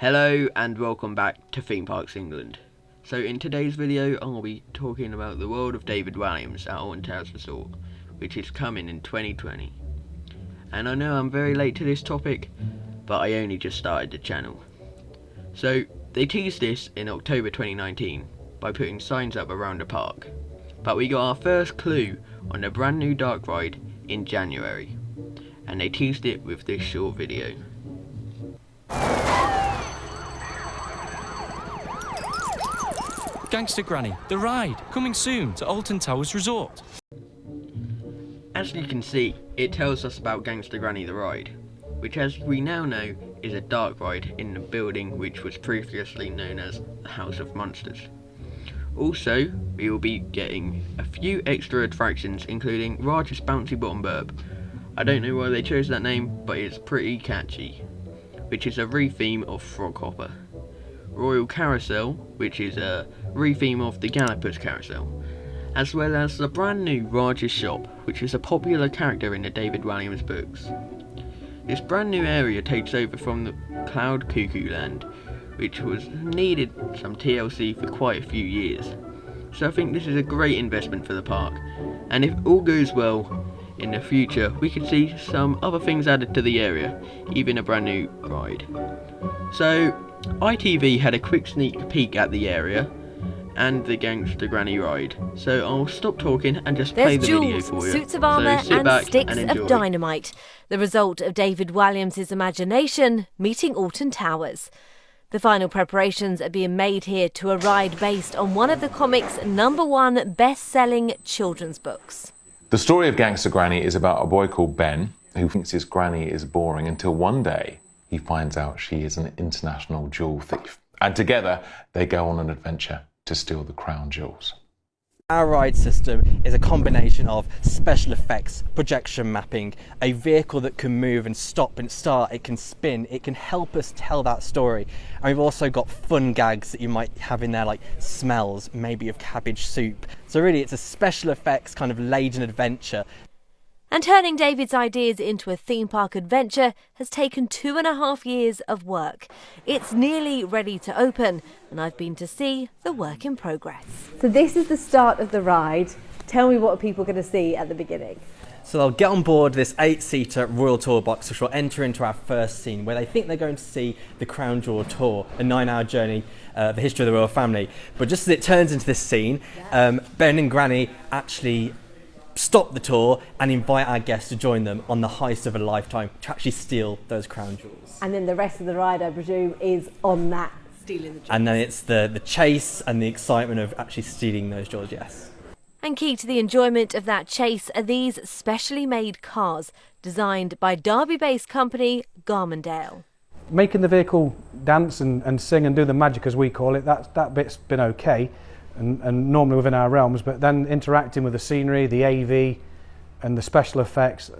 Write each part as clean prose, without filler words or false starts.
Hello and welcome back to Theme Parks England. So in today's video I'll be talking about the world of David Walliams at Alton Resort, which is coming in 2020. And I know I'm very late to this topic, but I only just started the channel. So they teased this in October 2019 by putting signs up around the park, but we got our first clue on the brand new dark ride in January, and they teased it with this short video. Gangster Granny, the ride, coming soon to Alton Towers Resort. As you can see, it tells us about Gangster Granny the ride, which as we now know is a dark ride in the building which was previously known as the House of Monsters. Also, we will be getting a few extra attractions including Raj's Bouncy Bottom Burp. I don't know why they chose that name, but it's pretty catchy, which is a re-theme of Frog Hopper. Royal Carousel, which is a re-theme of the Gallopers Carousel, as well as the brand new Raj's Shop, which is a popular character in the David Walliams books. This brand new area takes over from the Cloud Cuckoo Land, which was needed some TLC for quite a few years. So I think this is a great investment for the park, and if all goes well in the future we could see some other things added to the area, even a brand new ride. So ITV had a quick sneak peek at the area and the Gangster Granny ride, so I'll stop talking and just play the video for you. Suits of armour and sticks of dynamite, the result of David Walliams' imagination meeting Alton Towers. The final preparations are being made here to a ride based on one of the comic's #1 best-selling children's books. The story of Gangster Granny is about a boy called Ben who thinks his granny is boring until one day he finds out she is an international jewel thief. And together they go on an adventure to steal the crown jewels. Our ride system is a combination of special effects, projection mapping, a vehicle that can move and stop and start, it can spin, it can help us tell that story. And we've also got fun gags that you might have in there, like smells, maybe of cabbage soup. So really it's a special effects kind of laden adventure. And turning David's ideas into a theme park adventure has taken 2.5 years of work. It's nearly ready to open, and I've been to see the work in progress. So this is the start of the ride. Tell me what are people going to see at the beginning? So they'll get on board this 8-seater Royal Tour box, which will enter into our first scene, where they think they're going to see the Crown Jewel Tour, a 9-hour journey, the history of the royal family. But just as it turns into this scene, Ben and Granny actually stop the tour and invite our guests to join them on the heist of a lifetime to actually steal those crown jewels. And then the rest of the ride, I presume, is on that stealing the jewels. And then it's the chase and the excitement of actually stealing those jewels, yes. And key to the enjoyment of that chase are these specially made cars, designed by Derby-based company Garmondale. Making the vehicle dance and sing and do the magic, as we call it, that bit's been okay. And normally within our realms, but then interacting with the scenery, the AV and the special effects,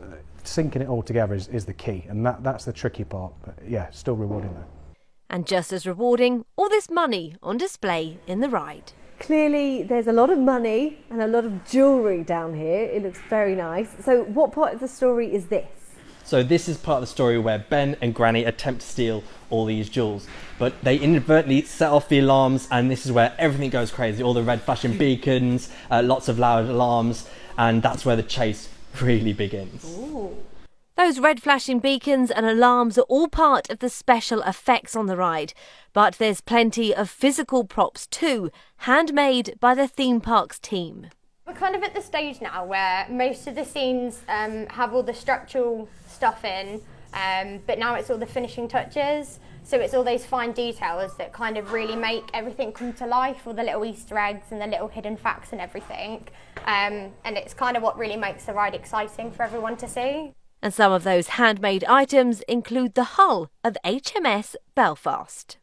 syncing it all together is the key, and that's the tricky part, but yeah, still rewarding though. And just as rewarding, all this money on display in the ride. Clearly there's a lot of money and a lot of jewellery down here. It looks very nice. So what part of the story is this? So this is part of the story where Ben and Granny attempt to steal all these jewels, but they inadvertently set off the alarms, and this is where everything goes crazy. All the red flashing beacons, lots of loud alarms, and that's where the chase really begins. Ooh. Those red flashing beacons and alarms are all part of the special effects on the ride, but there's plenty of physical props too, handmade by the theme parks team. We're kind of at the stage now where most of the scenes have all the structural stuff in, but now it's all the finishing touches. So it's all those fine details that kind of really make everything come to life, all the little Easter eggs and the little hidden facts and everything. And it's kind of what really makes the ride exciting for everyone to see. And some of those handmade items include the hull of HMS Belfast.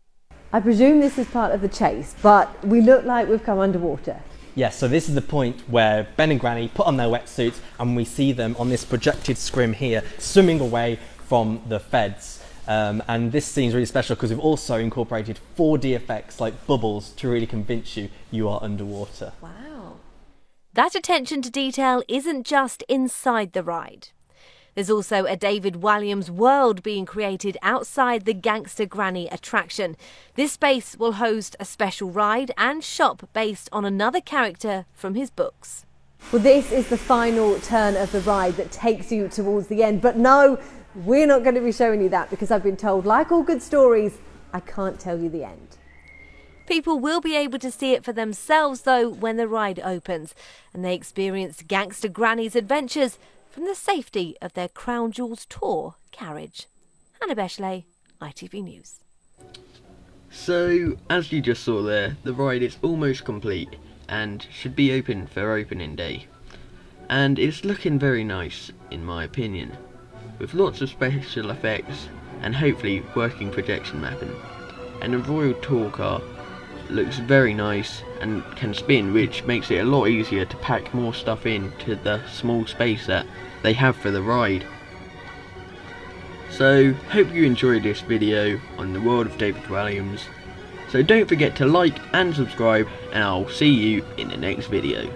I presume this is part of the chase, but we look like we've come underwater. Yes, so this is the point where Ben and Granny put on their wetsuits and we see them on this projected scrim here, swimming away from the feds. And this scene's really special because we've also incorporated 4D effects like bubbles to really convince you are underwater. Wow. That attention to detail isn't just inside the ride. There's also a David Walliams world being created outside the Gangster Granny attraction. This space will host a special ride and shop based on another character from his books. Well, this is the final turn of the ride that takes you towards the end. But no, we're not going to be showing you that because I've been told, like all good stories, I can't tell you the end. People will be able to see it for themselves, though, when the ride opens, and they experience Gangster Granny's adventures from the safety of their Crown Jewels tour carriage. Hannah Beshley, ITV News. So, as you just saw there, the ride is almost complete and should be open for opening day. And it's looking very nice, in my opinion, with lots of special effects and hopefully working projection mapping. And the Royal Tour car looks very nice and can spin, which makes it a lot easier to pack more stuff into the small space that they have for the ride. So, hope you enjoyed this video on the world of David Walliams. So don't forget to like and subscribe, and I'll see you in the next video.